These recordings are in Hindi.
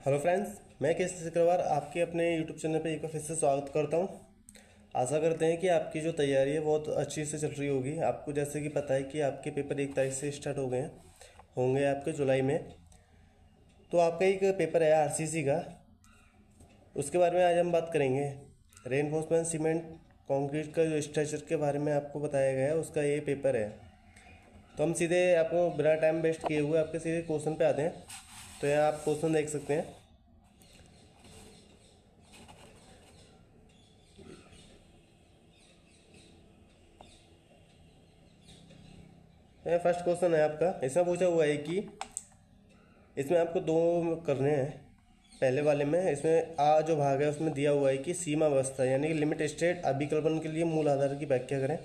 हेलो फ्रेंड्स, मैं के शुक्रवार आपके अपने यूट्यूब चैनल पे एक बार फिर से स्वागत करता हूँ। आशा करते हैं कि आपकी जो तैयारी है बहुत अच्छी से चल रही होगी। आपको जैसे कि पता है कि आपके पेपर 1 तारीख से स्टार्ट हो गए हैं, होंगे आपके जुलाई में। तो आपका एक पेपर है आरसीसी का, उसके बारे में आज हम बात करेंगे। रेनफोर्समेंट सीमेंट कंक्रीट का जो स्ट्रक्चर के बारे में आपको बताया गया है, उसका ये पेपर है। तो हम सीधे आपको बिना टाइम वेस्ट किए हुए आपके सीधे क्वेश्चन पे आते हैं। तो यहाँ आप क्वेश्चन देख सकते हैं। फर्स्ट क्वेश्चन है आपका, इसमें पूछा हुआ है कि इसमें आपको दो करने हैं। पहले वाले में इसमें आ जो भाग है उसमें दिया हुआ है कि सीमा व्यवस्था यानी कि लिमिट स्टेट अभिकल्पन के लिए मूल आधार की व्याख्या करें।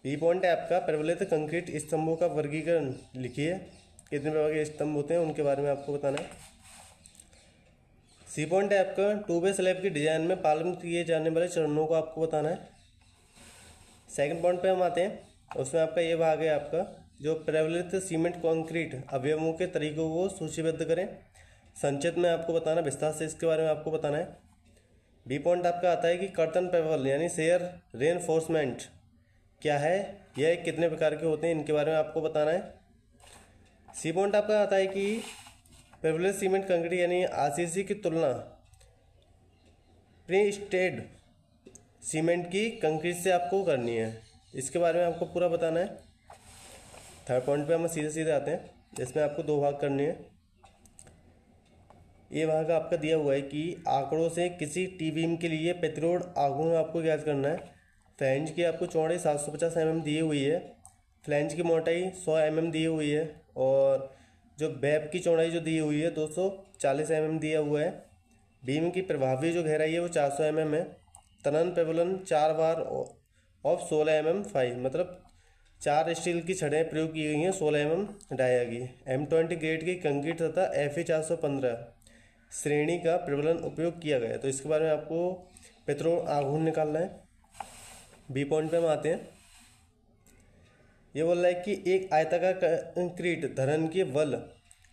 बी पॉइंट है आपका, प्रबलित कंक्रीट स्तंभों का वर्गीकरण लिखिए। कितने प्रकार के स्तंभ होते हैं उनके बारे में आपको बताना है। सी पॉइंट है आपका, टू वे स्लैब की डिजाइन में पालन किए जाने वाले चरणों को आपको बताना है। सेकंड पॉइंट पे हम आते हैं, उसमें आपका ये भाग है आपका जो प्रबलित सीमेंट कंक्रीट अवयवों के तरीकों को सूचीबद्ध करें। संक्षिप्त में आपको बताना, विस्तार से इसके बारे में आपको बताना है। बी पॉइंट आपका आता है कि कर्तन पैवल यानी शेयर रेनफोर्समेंट क्या है, यह कितने प्रकार के होते हैं, इनके बारे में आपको बताना है। सी पॉइंट आपका आता है कि प्रबलित सीमेंट कंक्रीट यानी आरसीसी की तुलना प्री स्टेड सीमेंट की कंक्रीट से आपको करनी है, इसके बारे में आपको पूरा बताना है। थर्ड पॉइंट पे हम सीधे सीधे आते हैं, जिसमें आपको दो भाग करने हैं। ये भाग आपका दिया हुआ है कि आंकड़ों से किसी टी बीम के लिए प्रतिरोध आघूर्ण आपको ज्ञात करना है। फ्लैंज की आपको चौड़ाई 750 mm दी हुई है, फ्लैंज की मोटाई 100 mm दी हुई है, और जो वेब की चौड़ाई जो दी हुई है 240 mm दिया हुआ है। बीम की प्रभावी जो गहराई है वो 400 mm है। तनन प्रबलन 4 बार ऑफ 16 mm 5, मतलब 4 स्टील की छड़ें प्रयोग की गई हैं, 16 mm डाया गई। M20 ग्रेड की कंक्रीट तथा FE415 श्रेणी का प्रबलन उपयोग किया गया। तो इसके बारे में आपको प्रतिरोध आघूर्ण निकालना है। बी पॉइंट पे हम आते हैं। ये बोल रहा है कि एक आयताकार कंक्रीट धरन की वल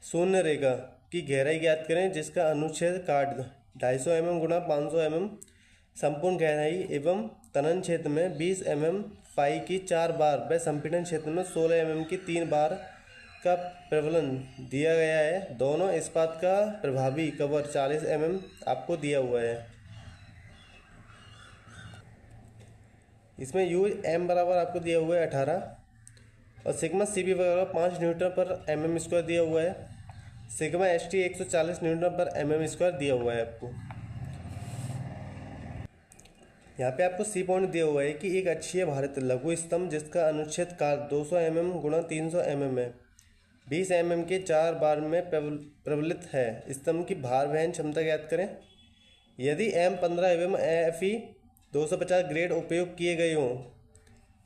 शून्य रेखा की गहराई ज्ञात करें जिसका अनुच्छेद काट 250 mm गुणा 500 mm संपूर्ण गहराई एवं तनन क्षेत्र में 20 mm फाई की 4 बार व संपीड़न क्षेत्र में 16 mm की 3 बार का प्रबलन दिया गया है। दोनों इस्पात का प्रभावी कवर 40 mm आपको दिया हुआ है। इसमें यूज एम बराबर आपको दिया हुआ है 18, और सिग्मा सी बी बराबर 5 न्यूटन पर mm² दिया हुआ है। सिग्मा एस टी 140 न्यूटन पर mm² दिया हुआ है आपको। यहाँ पे आपको सी पॉइंट दिया हुआ है कि एक अक्षीय भारित लघु स्तंभ जिसका अनुच्छेद काट 200 mm गुणा 300 mm है, 20 mm के 4 बार में प्रबलित है। स्तंभ की भार वहन क्षमता ज्ञात करें। यदि M15 एवं FE 250 ग्रेड उपयोग किए गए हों।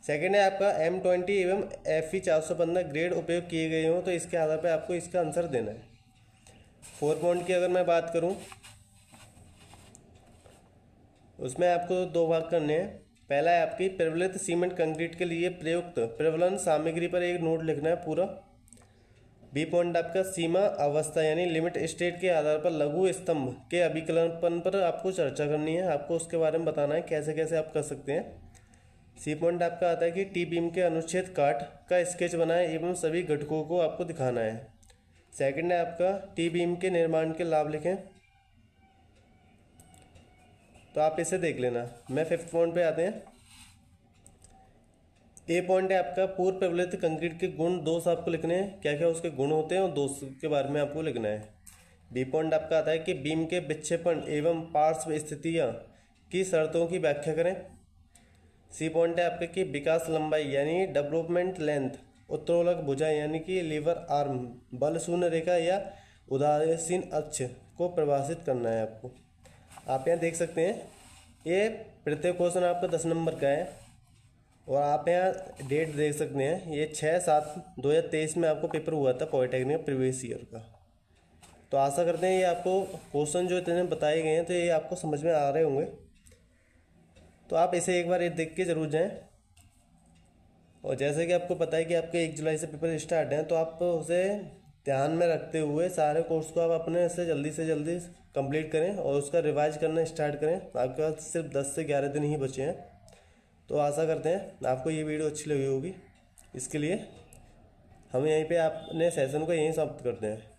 सेकेंड है आपका M20 एवं FE 415 ग्रेड उपयोग किए गए हों, तो इसके आधार पर आपको इसका आंसर देना है। 4 पॉइंट की अगर मैं बात करूं, उसमें आपको दो भाग करने हैं। पहला है आपकी प्रबलित सीमेंट कंक्रीट के लिए प्रयुक्त प्रबलन सामग्री पर एक नोट लिखना है पूरा। बी पॉइंट आपका सीमा अवस्था यानी लिमिट स्टेट के आधार पर लघु स्तंभ के अभिकल्पन पर आपको चर्चा करनी है। आपको उसके बारे में बताना है कैसे कैसे आप कर सकते हैं। सी पॉइंट आपका आता है कि टी बीम के अनुच्छेद काट का स्केच बनाएं एवं सभी घटकों को आपको दिखाना है। सेकंड है आपका टी बीम के निर्माण के लाभ लिखें, तो आप इसे देख लेना। मैं फिफ्थ पॉइंट पे आते हैं। ए पॉइंट है आपका पूर्व प्रबलित कंक्रीट के गुण दोष आपको लिखने हैं, क्या क्या उसके गुण होते हैं और दोष के बारे में आपको लिखना है। बी पॉइंट आपका आता है कि बीम के विक्षेपण एवं पार्श्व स्थितियाँ की शर्तों की व्याख्या करें। सी पॉइंट है आपके कि विकास लंबाई यानी डेवलपमेंट लेंथ, उत्तोलक भुजा यानी कि लीवर आर्म, बल शून्य रेखा या उदासीन अक्ष को परिभाषित करना है आपको। आप यहाँ देख सकते हैं, ये प्रत्येक क्वेश्चन आपका 10 नंबर का है, और आप यहाँ डेट देख सकते हैं, ये 6/7/2023 में आपको पेपर हुआ था पॉलिटेक्निक प्रीवियस ईयर का। तो आशा करते हैं ये आपको क्वेश्चन जो इतने बताए गए हैं तो ये आपको समझ में आ रहे होंगे। तो आप इसे एक बार ये देख के ज़रूर जाएं। और जैसे कि आपको पता है कि आपके 1 जुलाई से पेपर स्टार्ट हैं, तो आप उसे ध्यान में रखते हुए सारे कोर्स को आप अपने से जल्दी कंप्लीट करें और उसका रिवाइज करना स्टार्ट करें। आपके पास सिर्फ 10 से 11 दिन ही बचे हैं। तो आशा करते हैं आपको ये वीडियो अच्छी लगी होगी। इसके लिए हम यहीं पे अपने सेशन को यहीं समाप्त करते हैं।